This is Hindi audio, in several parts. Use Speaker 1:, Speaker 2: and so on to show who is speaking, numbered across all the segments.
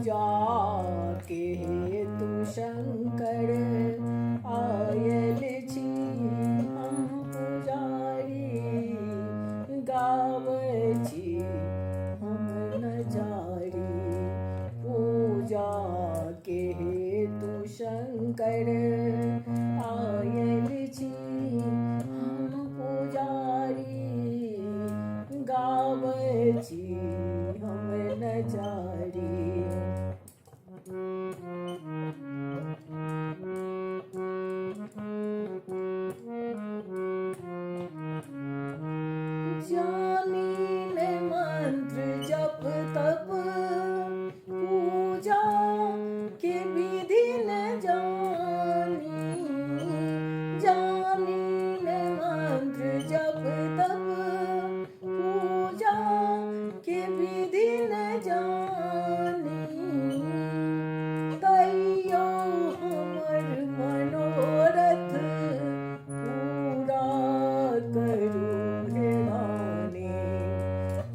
Speaker 1: पूजा के हेतु शंकर आयल छी हम पुजारी गावै छी हम नजारी पूजा के हेतु शंकर आयल छी हम पुजारी गावै छी हम नजारी जानी ने मंत्र जप तप पूजा के विधि न जानी जानी ने मंत्र जप तप पूजा के विधि न जानी तैयो हमर मनोरथ पूरा करू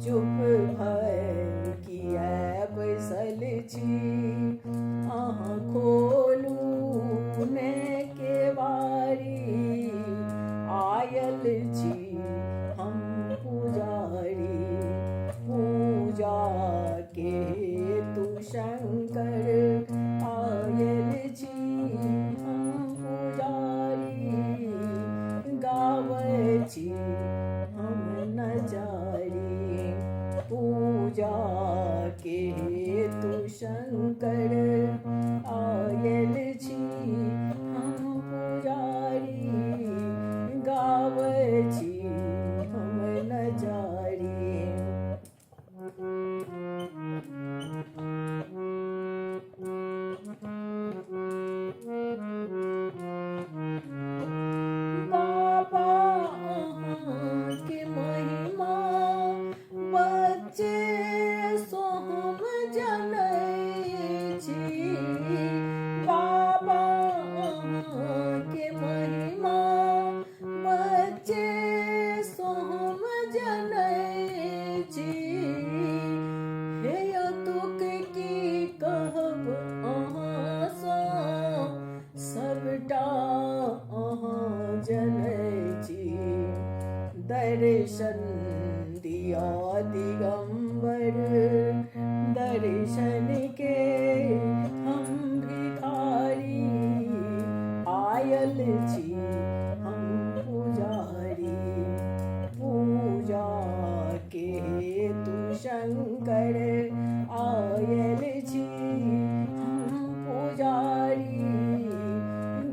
Speaker 1: चुप भय किया बैसल छी अहाँ खोलू ने केवारी आयल छी हम पुजारी पूजा के हेतु शंकर आयल छी हम पुजारी गावै छी हम नजारी पूजा के हेतु शंकर आयल छी हम पुजारी गावै छी हम नजारी बाबा के महिमा बच्चे सो हम जनै छी बाबा के महिमा बच्चे सो हम जनै छी हे तुक की कहब अहाँ सँ सबटा अहाँ जनै छी दर्शन दिया दिगंबर दर्शन के हम भिखारी आयल छी हम पुजारी पूजा के हेतु शंकर आयल छी हम पुजारी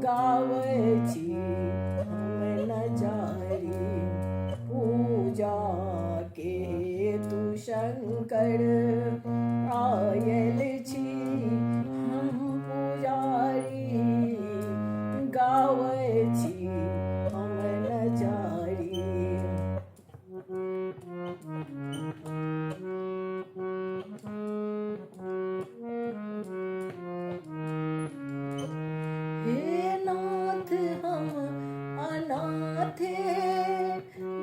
Speaker 1: गावै छी हम नजारी पूजा के हेतु शंकर आयल छी हम पुजारी गावै छी हम नजारी हे नाथ हम अनाथे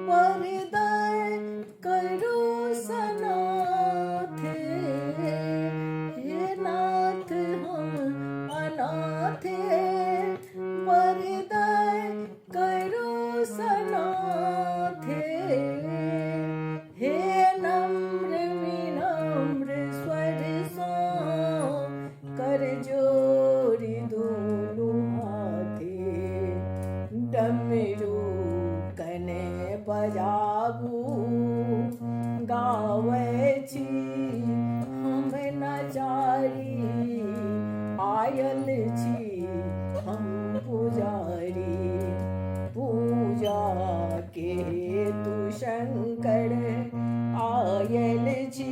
Speaker 1: वरदान करो सनाथे हे नाथ हम अनाथे वरदान करो सनाथे हे नम्र विनम्र स्वर सँ कर जोड़ी दुनू हाथे डमरू कने बजाबू गावै छी हम नचारी आयल छी हम पुजारी पूजा के हेतु शंकर आयल छी